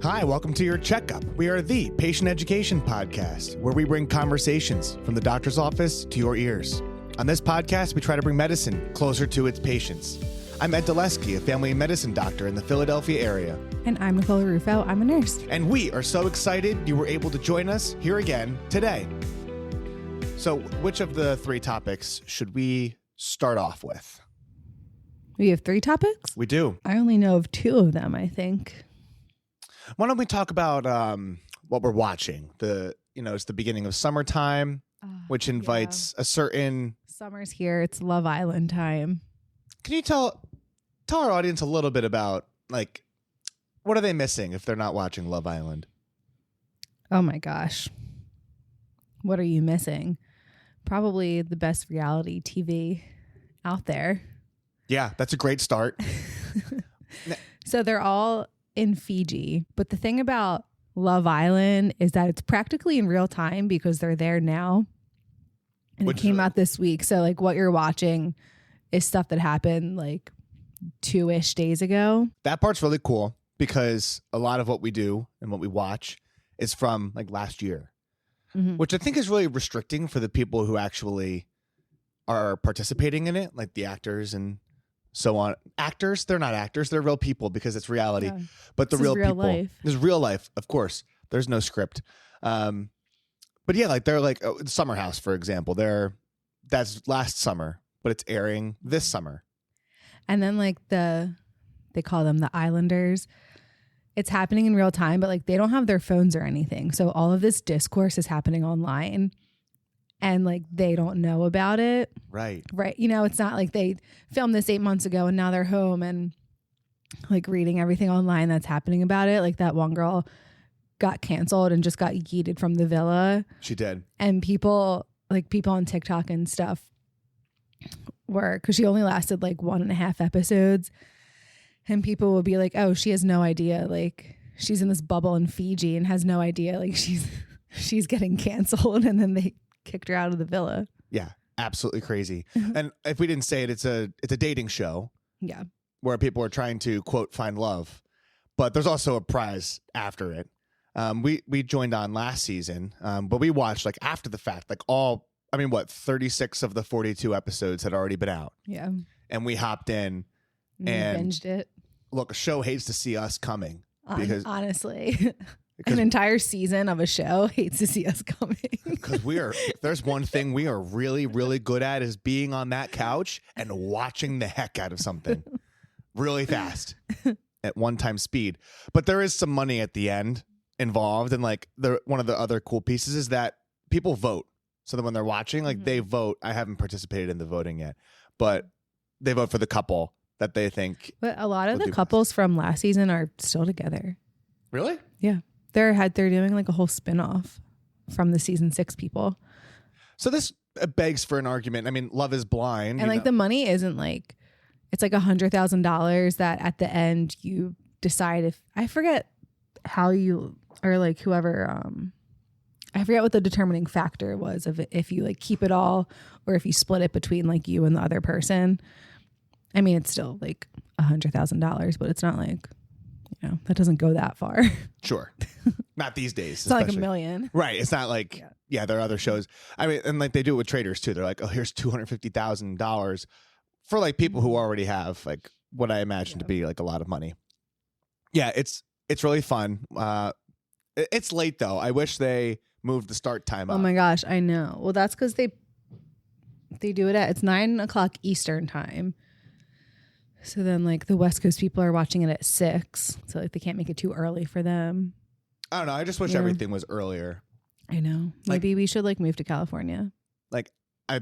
Hi, welcome to your checkup. We are the patient education podcast, where we bring conversations from the doctor's office to your ears. On this podcast, we try to bring medicine closer to its patients. I'm Ed Dulesky, a family medicine doctor in the Philadelphia area. And I'm Nicole Rufo. I'm a nurse. And we are so excited you were able to join us here again today. So which of the three topics should we start off with? We have three topics? We do. I only know of two of them, I think. Why don't we talk about what we're watching? It's the beginning of summertime, which invites a certain... Summer's here. It's Love Island time. Can you tell our audience a little bit about, like, what are they missing if they're not watching Love Island? Oh my gosh. What are you missing? Probably the best reality TV out there. Yeah, that's a great start. So they're all in Fiji. But the thing about Love Island is that it's practically in real time because they're there now. And it came out this week. So like what you're watching is stuff that happened like 2-ish days ago. That part's really cool because a lot of what we do and what we watch is from like last year, which I think is really restricting for the people who actually are participating in it, like the actors and so on. Actors, they're not actors. They're real people because it's reality. Yeah. But the real people, life. This is real life, of course. There's no script. But yeah, like they're like Summer House, for example. That's last summer, but it's airing this summer. And then like they call them the Islanders. It's happening in real time, but like they don't have their phones or anything. So all of this discourse is happening online. And like they don't know about it. Right. You know, it's not like they filmed this 8 months ago and now they're home and like reading everything online that's happening about it. Like that one girl got canceled and just got yeeted from the villa. She did. And people on TikTok and stuff because she only lasted like 1.5 episodes. And people will be like, oh, she has no idea. Like she's in this bubble in Fiji and has no idea. Like she's getting canceled. And then they kicked her out of the villa. Yeah, absolutely crazy. And if we didn't say it, it's a dating show. Yeah. Where people are trying to, quote, find love. But there's also a prize after it. We joined on last season, but we watched like after the fact, like 36 of the 42 episodes had already been out. Yeah. And we hopped in and binged it. Look, a show hates to see us coming. Because honestly. An entire season of a show hates to see us coming. Because if there's one thing we are really, really good at is being on that couch and watching the heck out of something really fast at one-time speed. But there is some money at the end involved. And like one of the other cool pieces is that people vote. So that when they're watching, like they vote. I haven't participated in the voting yet, but they vote for the couple that they think. But a lot of the couples from last season are still together. Really? Yeah. They're doing like a whole spinoff from the season 6 people. So this begs for an argument. I mean, Love is Blind. And like the money isn't like, it's like $100,000 that at the end you decide if, I forget how you, or like whoever, I forget what the determining factor was of it, if you like keep it all or if you split it between like you and the other person. I mean, it's still like $100,000, but it's not like, that doesn't go that far. Sure. Not these days. It's not like $1 million. Right. It's not like, there are other shows. I mean, and like they do it with traders too. They're like, oh, here's $250,000 for like people who already have like what I imagine to be like a lot of money. Yeah. It's really fun. It's late though. I wish they moved the start time up. Oh my gosh. I know. Well, that's because they do it it's 9:00 Eastern time. So then like the West Coast people are watching it at 6. So like they can't make it too early for them. I don't know. I just wish everything was earlier. I know. Maybe we should like move to California. Like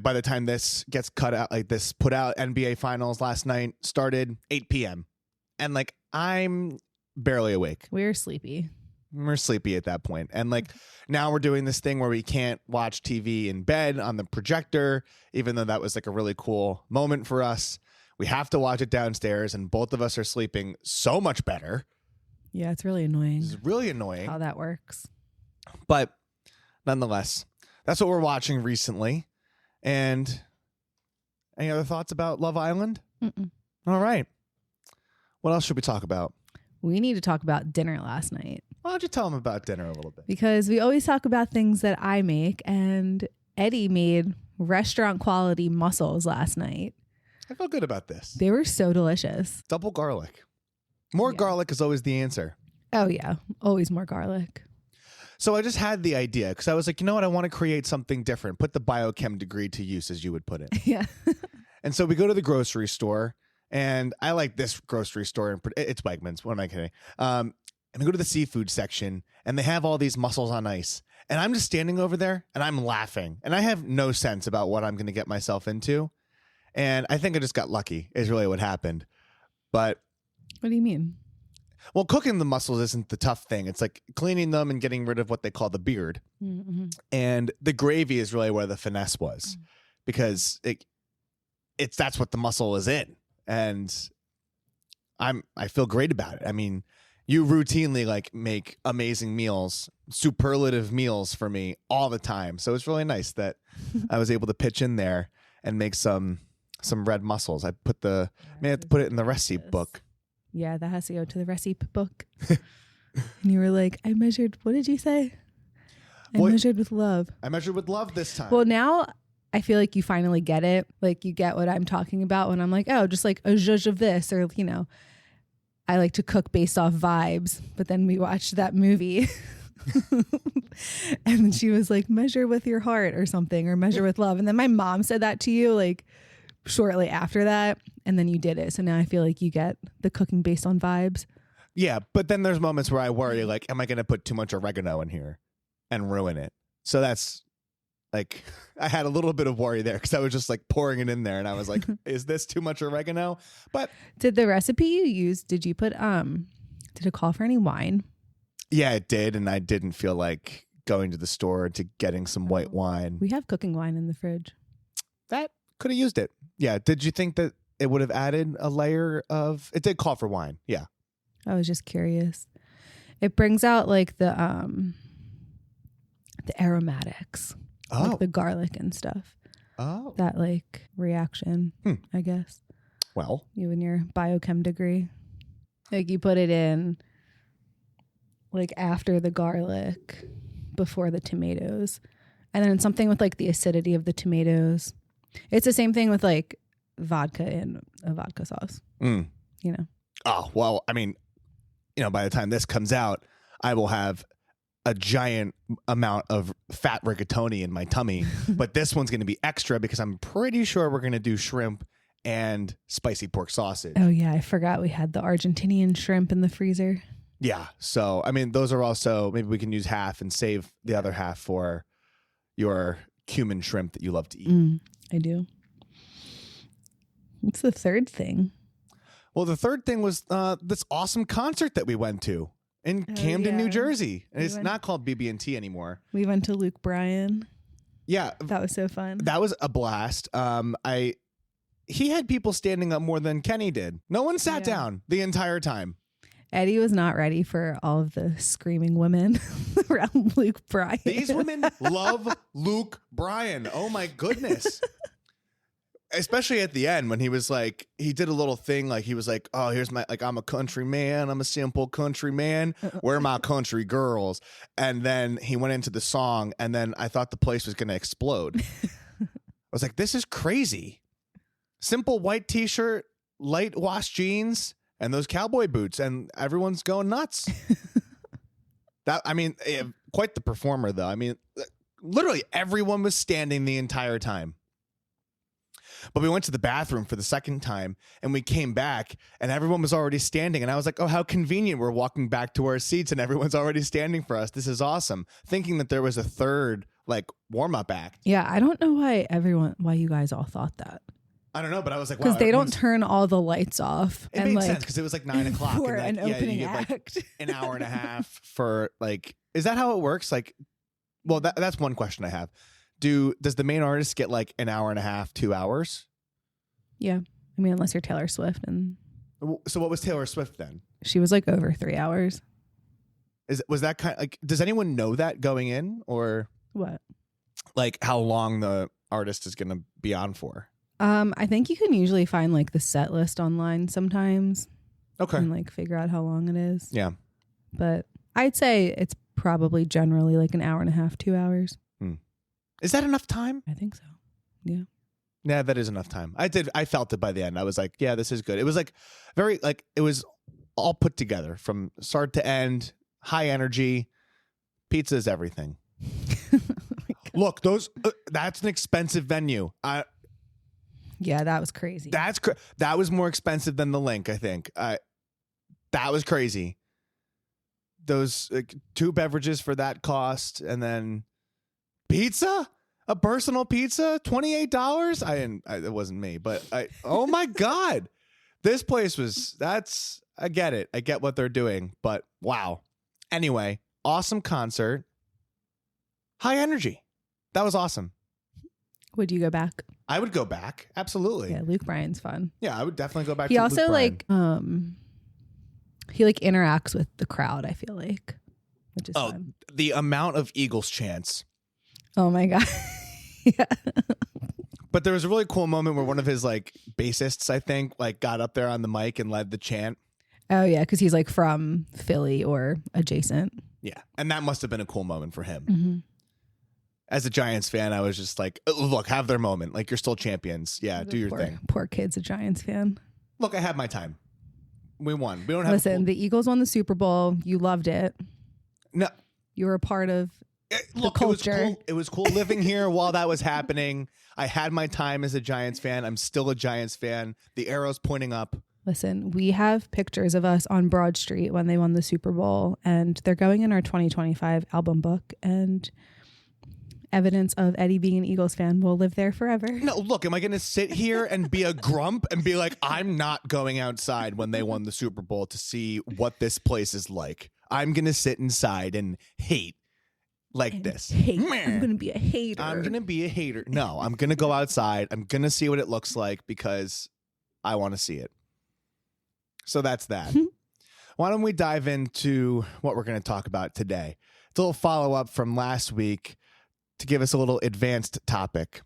by the time this gets cut out, like this put out, NBA finals last night started 8 p.m. And like I'm barely awake. We're sleepy. We're sleepy at that point. And like now we're doing this thing where we can't watch TV in bed on the projector, even though that was like a really cool moment for us. We have to watch it downstairs, and both of us are sleeping so much better. Yeah, it's really annoying. It's really annoying how that works. But nonetheless, that's what we're watching recently. And any other thoughts about Love Island? Mm-mm. All right. What else should we talk about? We need to talk about dinner last night. Why don't you tell them about dinner a little bit? Because we always talk about things that I make, and Eddie made restaurant quality mussels last night. I feel good about this. They were so delicious. Double garlic. More garlic is always the answer. Oh, yeah. Always more garlic. So I just had the idea because I was like, you know what? I want to create something different. Put the biochem degree to use, as you would put it. Yeah. And so we go to the grocery store, and I like this grocery store. It's Wegmans. What am I kidding? And we go to the seafood section, and they have all these mussels on ice. And I'm just standing over there, and I'm laughing. And I have no sense about what I'm going to get myself into. And I think I just got lucky is really what happened. But what do you mean? Well, cooking the mussels isn't the tough thing. It's like cleaning them and getting rid of what they call the beard. Mm-hmm. And the gravy is really where the finesse was, because that's what the mussel is in. And I feel great about it. I mean, you routinely like make amazing meals, superlative meals for me all the time. So it's really nice that I was able to pitch in there and make some red mussels. I may have to put it in the recipe book. Yeah, that has to go to the recipe book. And you were like, I measured, what did you say? Measured with love. I measured with love this time. Well, now I feel like you finally get it. Like you get what I'm talking about when I'm like, oh, just like a zhuzh of this, or, you know, I like to cook based off vibes. But then we watched that movie and she was like, measure with your heart or something, or measure with love. And then my mom said that to you like shortly after that. And then you did it. So now I feel like you get the cooking based on vibes. Yeah. But then there's moments where I worry, like, am I going to put too much oregano in here and ruin it? So that's like, I had a little bit of worry there because I was just like pouring it in there. And I was like, is this too much oregano? But did the recipe you used, did you put, did it call for any wine? Yeah, it did. And I didn't feel like going to the store to getting some white wine. We have cooking wine in the fridge. That could have used it. Yeah. Did you think that it would have added a layer of, it did call for wine. Yeah. I was just curious. It brings out like the aromatics, like the garlic and stuff. Oh, that like reaction, I guess. Well, you and your biochem degree, like you put it in like after the garlic, before the tomatoes, and then something with like the acidity of the tomatoes. It's the same thing with like vodka and a vodka sauce, you know? Oh, well, I mean, you know, by the time this comes out, I will have a giant amount of fat rigatoni in my tummy, but this one's going to be extra because I'm pretty sure we're going to do shrimp and spicy pork sausage. Oh yeah. I forgot we had the Argentinian shrimp in the freezer. Yeah. So, I mean, those are also, maybe we can use half and save the other half for your cumin shrimp that you love to eat. I do. What's the third thing? Well, the third thing was this awesome concert that we went to in Camden, New Jersey. And it's not called BB&T anymore. We went to Luke Bryan. Yeah. That was so fun. That was a blast. He had people standing up more than Kenny did. No one sat down the entire time. Eddie was not ready for all of the screaming women around Luke Bryan. These women love Luke Bryan. Oh my goodness. Especially at the end when he was like, he did a little thing like he was like, oh, here's my, like, I'm a country man. I'm a simple country man. Where are my country girls? And then he went into the song, and then I thought the place was going to explode. I was like, this is crazy. Simple white t-shirt, light wash jeans, and those cowboy boots, and everyone's going nuts. Quite the performer though. I mean, literally everyone was standing the entire time. But we went to the bathroom for the second time, and we came back and everyone was already standing. And I was like, oh, how convenient. We're walking back to our seats and everyone's already standing for us. This is awesome. Thinking that there was a third like warm-up act. Yeah. I don't know why you guys all thought that. I don't know, but I was like, wow. Because they don't turn all the lights off. It made sense because it was like 9 o'clock. For an opening act. Like an hour and a half for like, is that how it works? Like, well, that's one question I have. Does the main artist get like an hour and a half, 2 hours? Yeah. I mean, unless you're Taylor Swift. And so what was Taylor Swift then? She was like over 3 hours. Was that kind of like, does anyone know that going in, or what? Like how long the artist is going to be on for? I think you can usually find like the set list online sometimes. Okay. And like figure out how long it is. Yeah. But I'd say it's probably generally like an hour and a half, 2 hours. Is that enough time? I think so. Yeah. Yeah, that is enough time. I felt it by the end. I was like, yeah, this is good. It was like it was all put together from start to end, high energy. Pizza is everything. Look, that's an expensive venue. Yeah, that was crazy. That was more expensive than the Link, I think. That was crazy. Those 2 beverages for that cost, and then pizza, a personal pizza, $28. It wasn't me, but oh my God, this place was. I get it. I get what they're doing, but wow. Anyway, awesome concert. High energy. That was awesome. Would you go back? I would go back. Absolutely. Yeah, Luke Bryan's fun. Yeah, I would definitely go back. He to also Luke Bryan. he interacts with the crowd, I feel like, which is fun. The amount of Eagles chants. Oh my God. Yeah. But there was a really cool moment where one of his like bassists, I think, like got up there on the mic and led the chant. Oh yeah, because he's like from Philly or adjacent. Yeah, and that must have been a cool moment for him. Mm-hmm. As a Giants fan, I was just like, look, have their moment. Like, you're still champions. Yeah, do your thing. Poor kid's a Giants fan. Look, I had my time. We won. We don't have. Listen, the Eagles won the Super Bowl. You loved it. No, you were a part of the culture. It was cool living here while that was happening. I had my time as a Giants fan. I'm still a Giants fan. The arrow's pointing up. Listen, we have pictures of us on Broad Street when they won the Super Bowl, and they're going in our 2025 album book, and evidence of Eddie being an Eagles fan will live there forever. No, look, am I going to sit here and be a grump and be like, I'm not going outside when they won the Super Bowl to see what this place is like? I'm going to sit inside and hate like this. I'm going to be a hater. I'm going to be a hater. No, I'm going to go outside. I'm going to see what it looks like because I want to see it. So that's that. Why don't we dive into what we're going to talk about today? It's a little follow-up from last week to give us a little advanced topic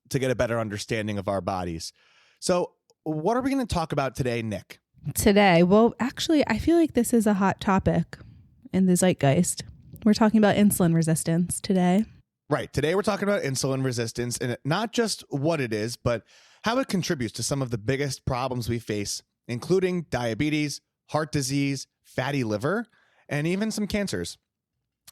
to get a better understanding of our bodies. So what are we going to talk about today, Nick? Today, well, actually, I feel like this is a hot topic in the zeitgeist. We're talking about insulin resistance today. Right. Today, we're talking about insulin resistance, and not just what it is, but how it contributes to some of the biggest problems we face, including diabetes, heart disease, fatty liver, and even some cancers.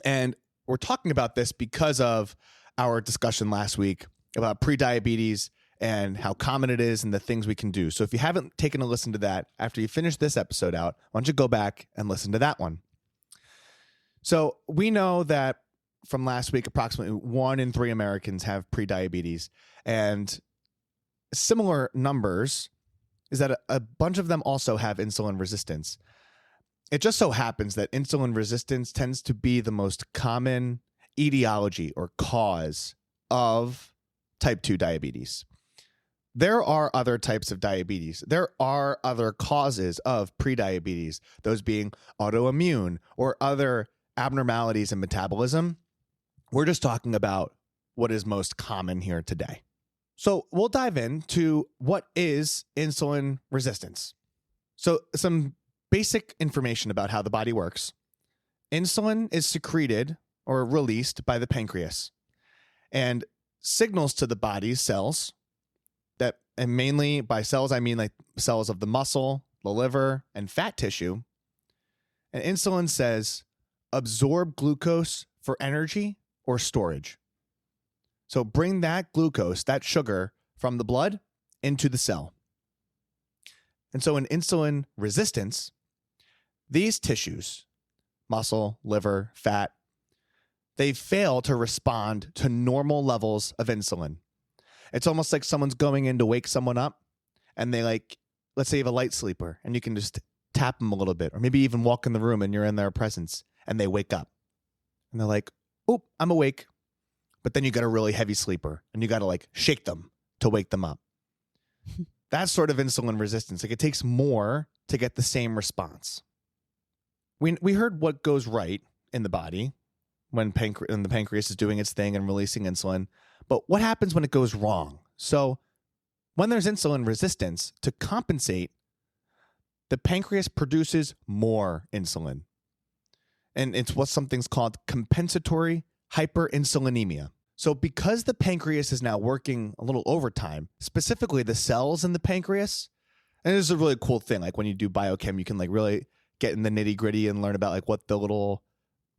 And we're talking about this because of our discussion last week about prediabetes and how common it is and the things we can do. So if you haven't taken a listen to that, after you finish this episode out, why don't you go back and listen to that one? So we know that from last week, approximately 1 in 3 Americans have prediabetes, and similar numbers is that a bunch of them also have insulin resistance. It just so happens that insulin resistance tends to be the most common etiology or cause of type 2 diabetes. There are other types of diabetes. There are other causes of prediabetes, those being autoimmune or other abnormalities in metabolism. We're just talking about what is most common here today. So we'll dive into what is insulin resistance. So some basic information about how the body works. Insulin is secreted or released by the pancreas and signals to the body's cells that, and mainly by cells, I mean like cells of the muscle, the liver, and fat tissue. And insulin says, absorb glucose for energy or storage. So bring that glucose, that sugar, from the blood into the cell. And so in insulin resistance, these tissues, muscle, liver, fat, they fail to respond to normal levels of insulin. It's almost like someone's going in to wake someone up, and they let's say you have a light sleeper, and you can just tap them a little bit, or maybe even walk in the room and you're in their presence, and they wake up. And they're like, oh, I'm awake. But then you got a really heavy sleeper, and you got to shake them to wake them up. That's sort of insulin resistance. It takes more to get the same response. We heard what goes right in the body when the pancreas is doing its thing and releasing insulin. But what happens when it goes wrong? So when there's insulin resistance, to compensate, the pancreas produces more insulin. And it's what something's called compensatory hyperinsulinemia. So because the pancreas is now working a little overtime, specifically the cells in the pancreas, and this is a really cool thing. Like when you do biochem, you can like really get in the nitty gritty and learn about like what the little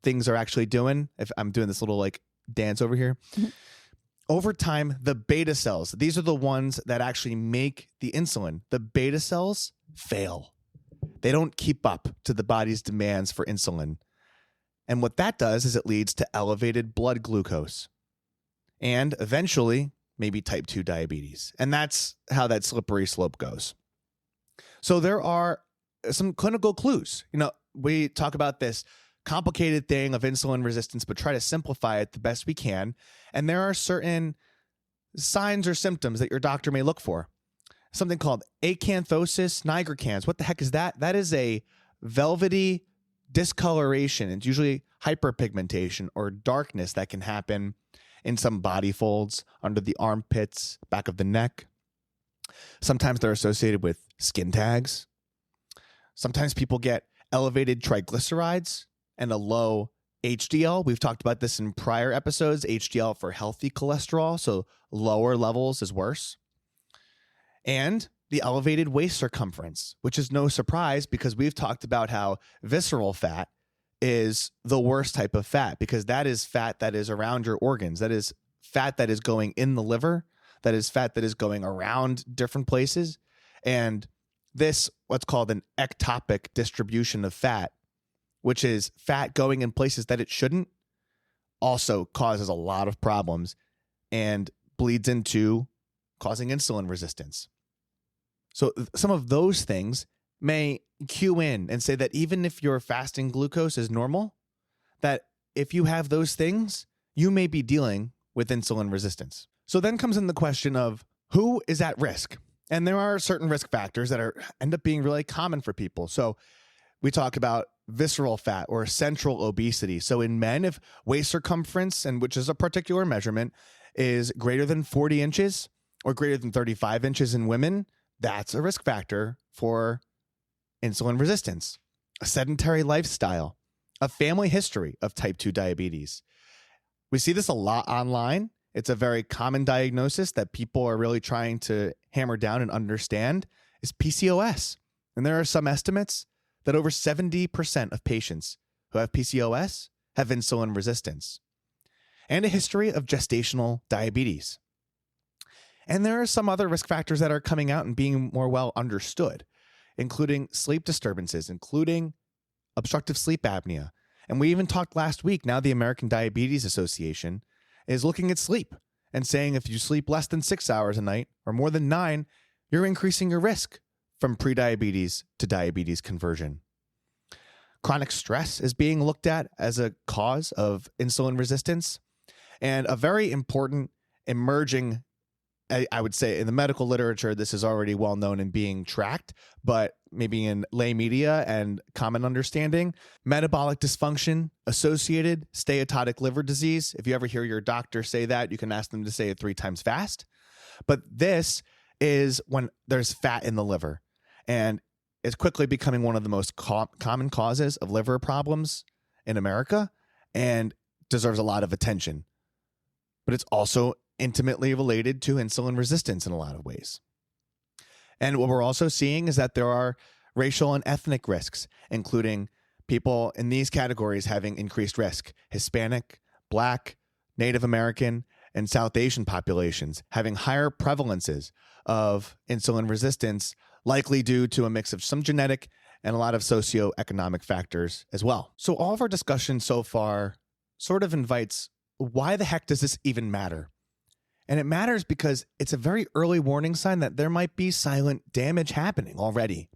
things are actually doing. If I'm doing this little like dance over here. Over time, the beta cells, these are the ones that actually make the insulin. The beta cells fail. They don't keep up to the body's demands for insulin. And what that does is it leads to elevated blood glucose and eventually maybe type 2 diabetes. And that's how that slippery slope goes. So there are some clinical clues. You know, we talk about this complicated thing of insulin resistance, but try to simplify it the best we can. And there are certain signs or symptoms that your doctor may look for. Something called acanthosis nigricans. What the heck is that? That is a velvety discoloration. It's usually hyperpigmentation or darkness that can happen in some body folds, under the armpits, back of the neck. Sometimes they're associated with skin tags. Sometimes people get elevated triglycerides and a low HDL. We've talked about this in prior episodes, HDL for healthy cholesterol, so lower levels is worse. And the elevated waist circumference, which is no surprise because we've talked about how visceral fat is the worst type of fat, because that is fat that is around your organs. That is fat that is going in the liver. That is fat that is going around different places. And this, what's called an ectopic distribution of fat, which is fat going in places that it shouldn't, also causes a lot of problems and bleeds into causing insulin resistance. So some of those things may cue in and say that even if your fasting glucose is normal, that if you have those things, you may be dealing with insulin resistance. So then comes in the question of who is at risk. And there are certain risk factors that end up being really common for people. So we talk about visceral fat or central obesity. So in men, if waist circumference, and which is a particular measurement, is greater than 40 inches or greater than 35 inches in women, that's a risk factor for insulin resistance. A sedentary lifestyle, a family history of type 2 diabetes. We see this a lot online. It's a very common diagnosis that people are really trying to hammer down and understand is PCOS. And there are some estimates that over 70% of patients who have PCOS have insulin resistance and a history of gestational diabetes. And there are some other risk factors that are coming out and being more well understood, including sleep disturbances, including obstructive sleep apnea. And we even talked last week, now the American Diabetes Association is looking at sleep and saying if you sleep less than 6 hours a night or more than 9, you're increasing your risk from prediabetes to diabetes conversion. Chronic stress is being looked at as a cause of insulin resistance. And a very important emerging, I would say in the medical literature, this is already well known and being tracked, but maybe in lay media and common understanding, metabolic dysfunction associated steatotic liver disease. If you ever hear your doctor say that, you can ask them to say it 3 times fast. But this is when there's fat in the liver, and it's quickly becoming one of the most common causes of liver problems in America and deserves a lot of attention. But it's also intimately related to insulin resistance in a lot of ways. And what we're also seeing is that there are racial and ethnic risks, including people in these categories having increased risk: Hispanic, Black, Native American, and South Asian populations having higher prevalences of insulin resistance, likely due to a mix of some genetic and a lot of socioeconomic factors as well. So all of our discussion so far sort of invites, why the heck does this even matter? And it matters because it's a very early warning sign that there might be silent damage happening already.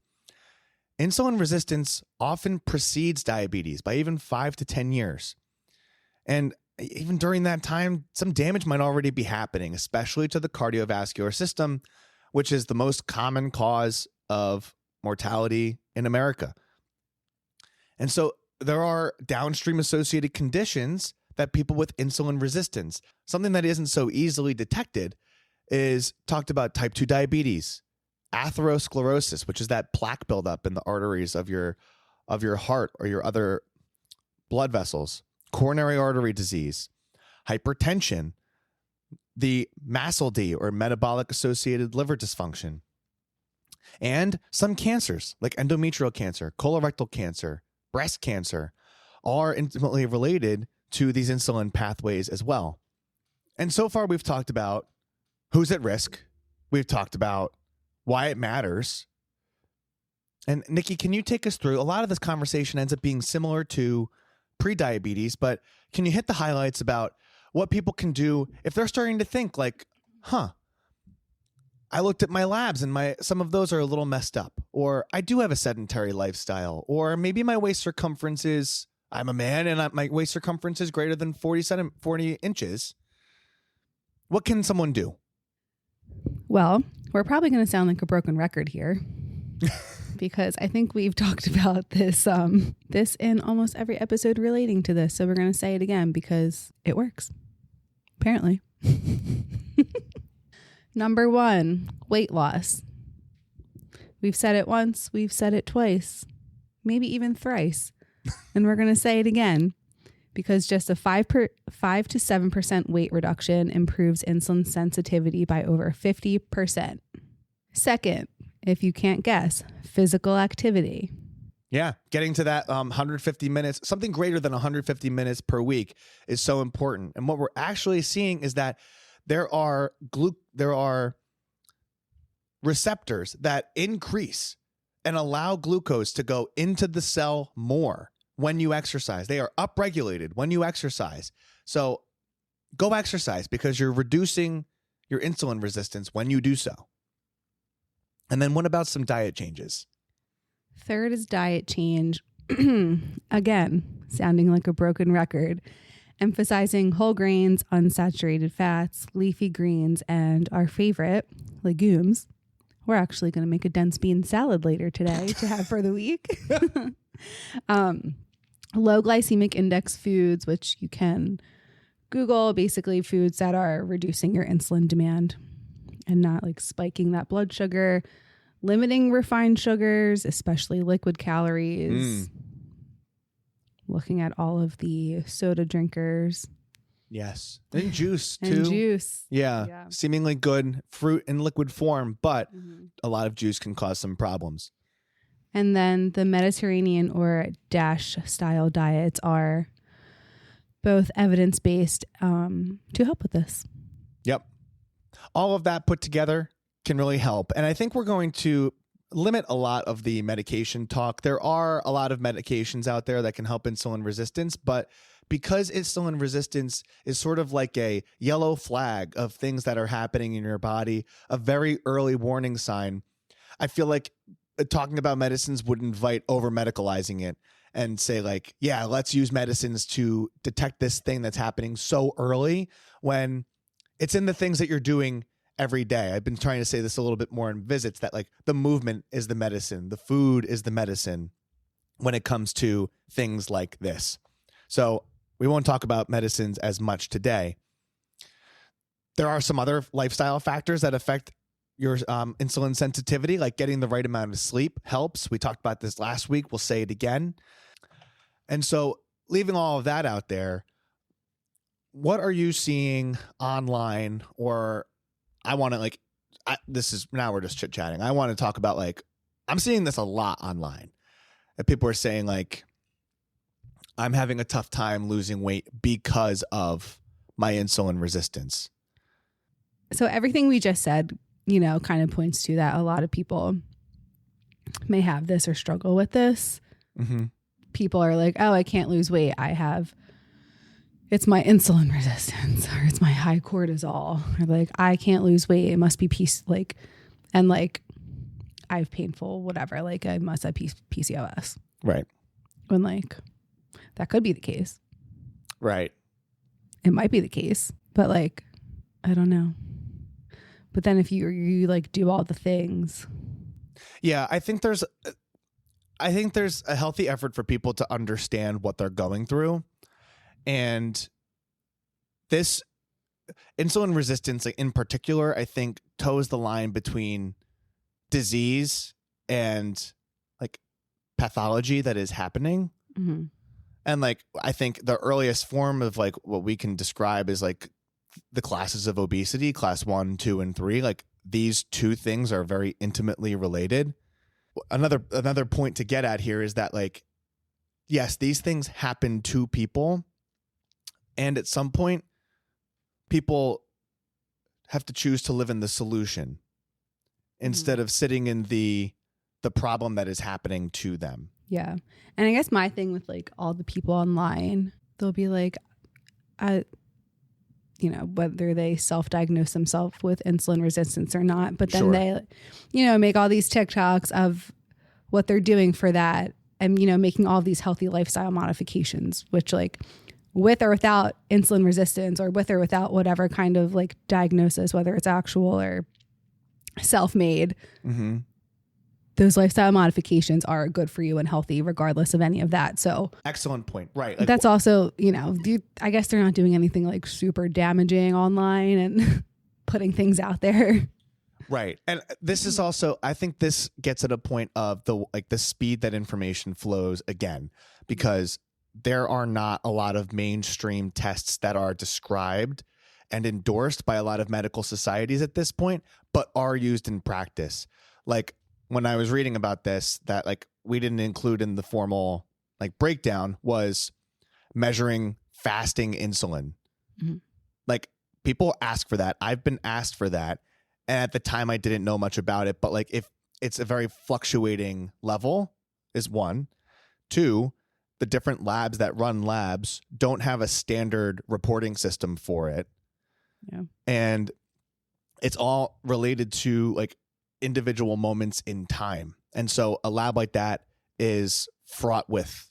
Insulin resistance often precedes diabetes by even 5 to 10 years. And even during that time, some damage might already be happening, especially to the cardiovascular system, which is the most common cause of mortality in America. And so there are downstream associated conditions that people with insulin resistance, something that isn't so easily detected, is talked about type 2 diabetes, atherosclerosis, which is that plaque buildup in the arteries of your heart or your other blood vessels, coronary artery disease, hypertension, the MASLD or metabolic associated liver dysfunction, and some cancers like endometrial cancer, colorectal cancer, breast cancer are intimately related to these insulin pathways as well. And so far we've talked about who's at risk. We've talked about why it matters. And Nikki, can you take us through? A lot of this conversation ends up being similar to prediabetes, but can you hit the highlights about what people can do if they're starting to think like, I looked at my labs and some of those are a little messed up, or I do have a sedentary lifestyle, or maybe my waist circumference is, I'm a man and my waist circumference is greater than 40 inches. What can someone do? Well, we're probably going to sound like a broken record here because I think we've talked about this in almost every episode relating to this. So we're going to say it again because it works. Apparently. Number 1, weight loss. We've said it once, we've said it twice, maybe even thrice. And we're going to say it again because just a 5 to 7% weight reduction improves insulin sensitivity by over 50%. Second, if you can't guess, physical activity. Yeah, getting to that 150 minutes, something greater than 150 minutes per week is so important. And what we're actually seeing is that there are receptors that increase and allow glucose to go into the cell more when you exercise. They are upregulated when you exercise. So go exercise because you're reducing your insulin resistance when you do so. And then what about some diet changes? Third is diet change. Again, sounding like a broken record. Emphasizing whole grains, unsaturated fats, leafy greens, and our favorite, legumes. We're actually going to make a dense bean salad later today to have for the week. Low glycemic index foods, which you can Google, basically foods that are reducing your insulin demand and not like spiking that blood sugar. Limiting refined sugars, especially liquid calories. Looking at all of the soda drinkers. Yes. And juice, too. And juice. Yeah. Seemingly good fruit in liquid form, but a lot of juice can cause some problems. And then the Mediterranean or DASH style diets are both evidence-based to help with this. Yep. All of that put together can really help. And I think we're going to limit a lot of the medication talk. There are a lot of medications out there that can help insulin resistance, but because insulin resistance is sort of like a yellow flag of things that are happening in your body, a very early warning sign, I feel like talking about medicines would invite over medicalizing it and say like, yeah, let's use medicines to detect this thing that's happening so early when it's in the things that you're doing every day. I've been trying to say this a little bit more in visits that like the movement is the medicine, the food is the medicine when it comes to things like this. So we won't talk about medicines as much today. There are some other lifestyle factors that affect your insulin sensitivity, like getting the right amount of sleep helps. We talked about this last week. We'll say it again. And so leaving all of that out there, what are you seeing online or now we're just chit chatting. I want to talk about like, I'm seeing this a lot online that people are saying like, I'm having a tough time losing weight because of my insulin resistance. So everything we just said, kind of points to that. A lot of people may have this or struggle with this. Mm-hmm. People are like, oh, I can't lose weight. It's my insulin resistance or it's my high cortisol. Or like, I can't lose weight. It must be I have painful, whatever. Like I must have PCOS. Right. When like, that could be the case. Right. It might be the case, but like, I don't know. But then if you like do all the things. Yeah. I think there's a healthy effort for people to understand what they're going through. And this insulin resistance, like in particular, I think toes the line between disease and like pathology that is happening. Mm-hmm. And like, I think the earliest form of like what we can describe is like the classes of obesity, class 1, 2, and 3. Like these two things are very intimately related. Another point to get at here is that like, yes, these things happen to people. And at some point, people have to choose to live in the solution instead of sitting in the problem that is happening to them. Yeah. And I guess my thing with like all the people online, they'll be like, you know, whether they self-diagnose themselves with insulin resistance or not, but then they, you know, make all these TikToks of what they're doing for that and, you know, making all these healthy lifestyle modifications, which like with or without insulin resistance or with or without whatever kind of like diagnosis, whether it's actual or self-made, those lifestyle modifications are good for you and healthy regardless of any of that. So excellent point. Right. Like, that's also, you know, I guess they're not doing anything like super damaging online and putting things out there. Right. And this is also, I think this gets at a point of the speed that information flows again, because there are not a lot of mainstream tests that are described and endorsed by a lot of medical societies at this point, but are used in practice. Like when I was reading about this, that like we didn't include in the formal like breakdown was measuring fasting insulin. Like people ask for that. I've been asked for that. And at the time I didn't know much about it, but like if it's a very fluctuating level is one. Two, the different labs that run labs don't have a standard reporting system for it. Yeah. And it's all related to like individual moments in time. And so a lab like that is fraught with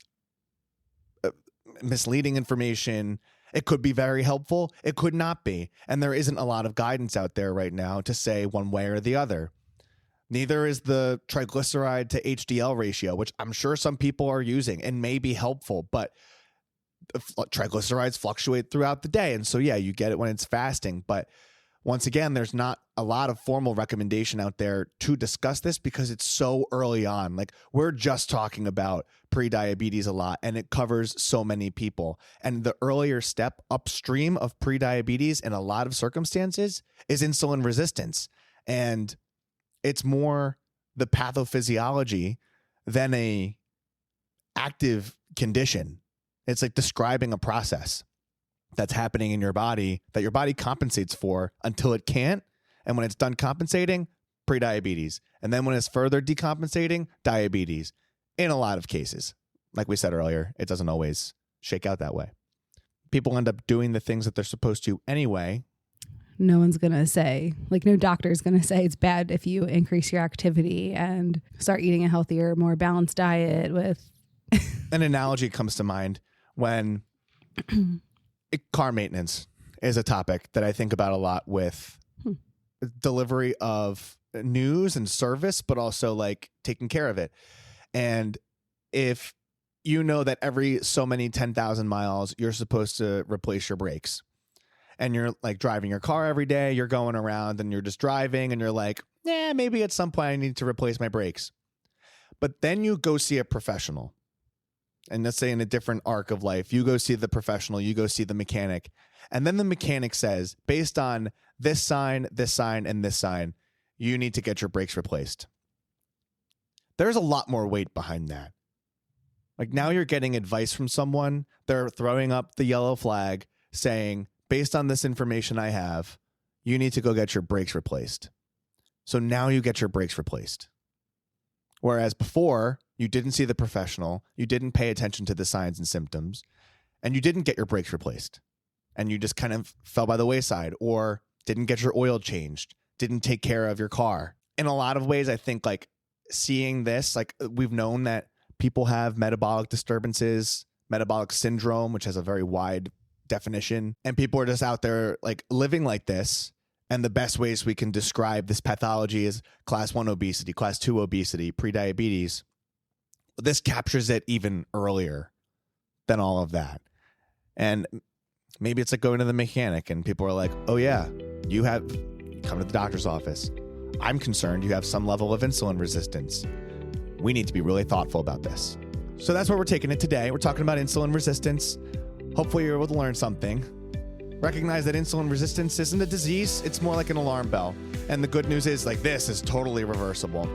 misleading information. It could be very helpful. It could not be. And there isn't a lot of guidance out there right now to say one way or the other. Neither is the triglyceride to HDL ratio, which I'm sure some people are using and may be helpful, but triglycerides fluctuate throughout the day. And so, yeah, you get it when it's fasting. But once again, there's not a lot of formal recommendation out there to discuss this because it's so early on. Like we're just talking about prediabetes a lot and it covers so many people. And the earlier step upstream of prediabetes in a lot of circumstances is insulin resistance. And it's more the pathophysiology than a active condition. It's like describing a process that's happening in your body that your body compensates for until it can't. And when it's done compensating, prediabetes. And then when it's further decompensating, diabetes. In a lot of cases, like we said earlier, it doesn't always shake out that way. People end up doing the things that they're supposed to anyway. No one's going to say, like no doctor's going to say it's bad if you increase your activity and start eating a healthier, more balanced diet with. An analogy comes to mind when car maintenance is a topic that I think about a lot with delivery of news and service, but also like taking care of it. And if you know that every so many 10,000 miles, you're supposed to replace your brakes and you're like driving your car every day, you're going around and you're just driving and you're like, yeah, maybe at some point I need to replace my brakes. But then you go see a professional. And let's say in a different arc of life, you go see the professional, you go see the mechanic. And then the mechanic says, based on this sign, and this sign, you need to get your brakes replaced. There's a lot more weight behind that. Like now you're getting advice from someone. They're throwing up the yellow flag saying, based on this information I have, you need to go get your brakes replaced. So now you get your brakes replaced. Whereas before, you didn't see the professional, you didn't pay attention to the signs and symptoms, and you didn't get your brakes replaced. And you just kind of fell by the wayside or didn't get your oil changed, didn't take care of your car. In a lot of ways, I think like seeing this, like we've known that people have metabolic disturbances, metabolic syndrome, which has a very wide definition, and people are just out there like living like this. And the best ways we can describe this pathology is class 1 obesity, class 2 obesity, prediabetes. This captures it even earlier than all of that. And maybe it's like going to the mechanic and people are like, oh yeah, you have come to the doctor's office. I'm concerned you have some level of insulin resistance. We need to be really thoughtful about this. So that's where we're taking it today. We're talking about insulin resistance. Hopefully you're able to learn something. Recognize that insulin resistance isn't a disease. It's more like an alarm bell. And the good news is, like, this is totally reversible.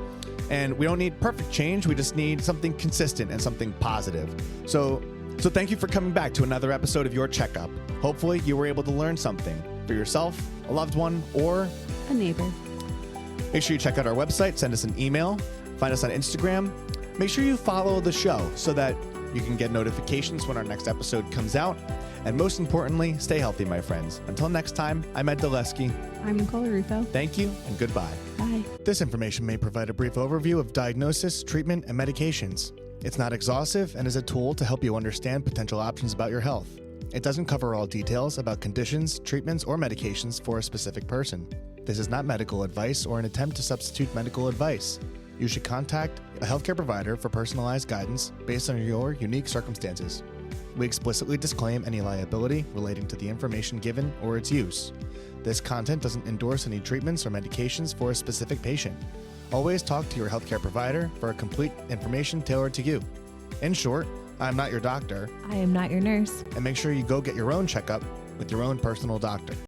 And we don't need perfect change. We just need something consistent and something positive. So thank you for coming back to another episode of Your Checkup. Hopefully you were able to learn something for yourself, a loved one, or a neighbor. Make sure you check out our website, send us an email, find us on Instagram. Make sure you follow the show so that you can get notifications when our next episode comes out. And most importantly, stay healthy, my friends. Until next time, I'm Ed Dulesky. I'm Nicole Rufo. Thank you and goodbye. Bye. This information may provide a brief overview of diagnosis, treatment, and medications. It's not exhaustive and is a tool to help you understand potential options about your health. It doesn't cover all details about conditions, treatments, or medications for a specific person. This is not medical advice or an attempt to substitute medical advice. You should contact a healthcare provider for personalized guidance based on your unique circumstances. We explicitly disclaim any liability relating to the information given or its use. This content doesn't endorse any treatments or medications for a specific patient. Always talk to your healthcare provider for complete information tailored to you. In short, I'm not your doctor. I am not your nurse. And make sure you go get your own checkup with your own personal doctor.